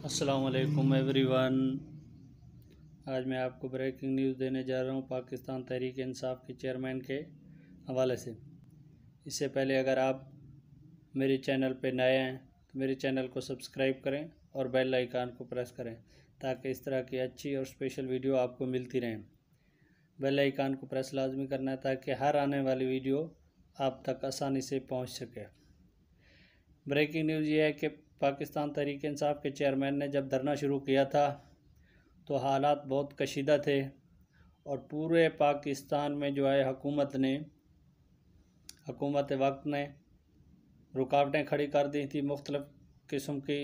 अस्सलाम वालेकुम एवरीवन। आज मैं आपको ब्रेकिंग न्यूज़ देने जा रहा हूँ पाकिस्तान तहरीक इंसाफ के चेयरमैन के हवाले से। इससे पहले अगर आप मेरे चैनल पे नए हैं तो मेरे चैनल को सब्सक्राइब करें और बेल आइकन को प्रेस करें ताकि इस तरह की अच्छी और स्पेशल वीडियो आपको मिलती रहें। बेल आइकन को प्रेस लाजमी करना है ताकि हर आने वाली वीडियो आप तक आसानी से पहुँच सके। ब्रेकिंग न्यूज़ ये है कि पाकिस्तान तहरीक इंसाफ के चेयरमैन ने जब धरना शुरू किया था तो हालात बहुत कशीदा थे और पूरे पाकिस्तान में जो है हुकूमत वक्त ने रुकावटें खड़ी कर दी थी मुख्तलिफ़ किस्म की,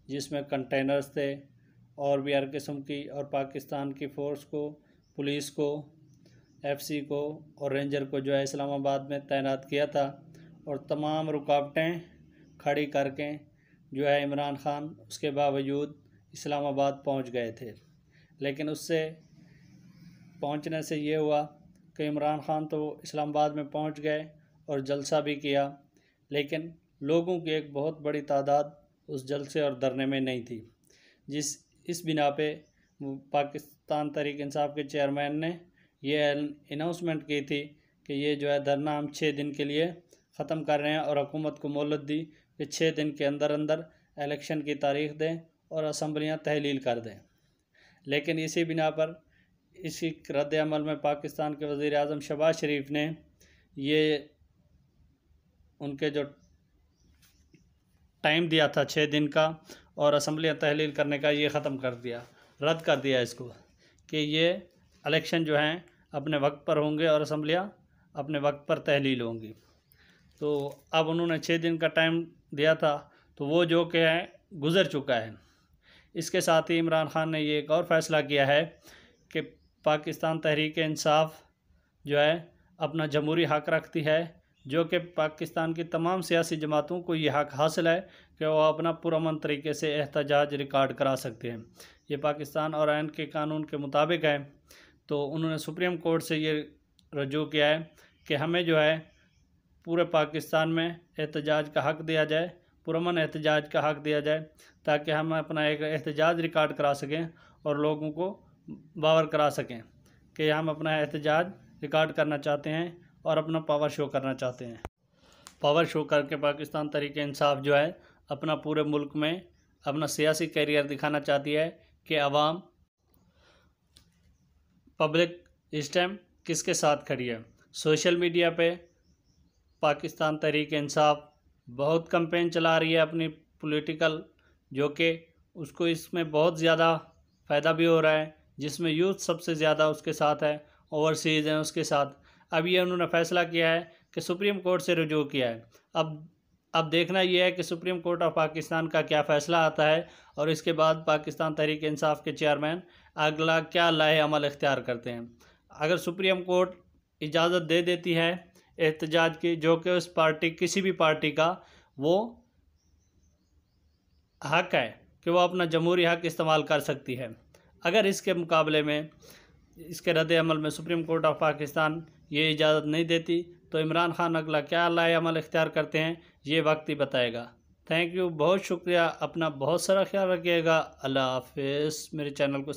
जिसमें कंटेनर्स थे और भी हर किस्म की, और पाकिस्तान की फ़ोर्स को, पुलिस को, एफसी को और रेंजर को जो है इस्लामाबाद में तैनात किया था और तमाम रुकावटें खड़ी करके जो है इमरान ख़ान उसके बावजूद इस्लामाबाद पहुंच गए थे। लेकिन उससे पहुंचने से ये हुआ कि इमरान ख़ान तो इस्लामाबाद में पहुंच गए और जलसा भी किया, लेकिन लोगों की एक बहुत बड़ी तादाद उस जलसे और धरने में नहीं थी। इस बिना पे पाकिस्तान तहरीक इंसाफ के चेयरमैन ने ये अनाउंसमेंट की थी कि ये जो है धरना हम 6 दिन के लिए ख़त्म कर रहे हैं और हुकूमत को मोहलत दी कि 6 दिन के अंदर अंदर इलेक्शन की तारीख दें और असम्बलियाँ तहलील कर दें। लेकिन इसी बिना पर इसी रद्द अमल में पाकिस्तान के वज़ीर आज़म शहबाज शरीफ ने ये उनके जो टाइम दिया था 6 दिन का और असम्बलियाँ तहलील करने का, ये ख़त्म कर दिया, रद्द कर दिया इसको कि ये इलेक्शन जो हैं अपने वक्त पर होंगे और असम्बलियाँ अपने वक्त पर तहलील होंगी। तो अब उन्होंने 6 दिन का टाइम दिया था तो वो जो कि है गुज़र चुका है। इसके साथ ही इमरान ख़ान ने ये एक और फ़ैसला किया है कि पाकिस्तान तहरीक इंसाफ जो है अपना जमहूरी हक़ रखती है, जो कि पाकिस्तान की तमाम सियासी जमातों को ये हक़ हासिल है कि वो अपना पुरअमन तरीके से एहतजाज रिकॉर्ड करा सकते हैं। ये पाकिस्तान और आइन के कानून के मुताबिक है। तो उन्होंने सुप्रीम कोर्ट से ये रजू किया है कि हमें जो है पूरे पाकिस्तान में एहतजाज का हक़ दिया जाए, पुरअमन एहतजाज का हक़ दिया जाए, ताकि हम अपना एक एहतजाज रिकॉर्ड करा सकें और लोगों को बावर करा सकें कि हम अपना एहतजाज रिकॉर्ड करना चाहते हैं और अपना पावर शो करना चाहते हैं। पावर शो करके पाकिस्तान तहरीक इंसाफ जो है अपना पूरे मुल्क में अपना सियासी कैरियर दिखाना चाहती है कि अवाम पब्लिक इस टाइम किसके साथ खड़ी है। सोशल मीडिया पे पाकिस्तान तहरीक इंसाफ बहुत कैंपेन चला रही है अपनी पॉलिटिकल, जो कि उसको इसमें बहुत ज़्यादा फ़ायदा भी हो रहा है, जिसमें यूथ सबसे ज़्यादा उसके साथ है, ओवरसीज़ हैं उसके साथ। अब ये उन्होंने फ़ैसला किया है कि सुप्रीम कोर्ट से रुजू किया है। अब देखना ये है कि सुप्रीम कोर्ट ऑफ पाकिस्तान का क्या फ़ैसला आता है और इसके बाद पाकिस्तान तहरीक इंसाफ के चेयरमैन अगला क्या लाहे अमल इख्तियार करते हैं। अगर सुप्रीम कोर्ट इजाज़त दे देती है एहतजाज की, जो कि उस पार्टी किसी भी पार्टी का वो हक़ है कि वो अपना जमहूरी हक़ इस्तेमाल कर सकती है, अगर इसके मुकाबले में इसके रद्द अमल में सुप्रीम कोर्ट ऑफ पाकिस्तान ये इजाज़त नहीं देती तो इमरान ख़ान अगला क्या लाए अमल इख्तियार करते हैं ये वक्त ही बताएगा। थैंक यू, बहुत शुक्रिया, अपना बहुत सारा ख्याल रखिएगा। अल्लाह हाफ़िज़। मेरे चैनल को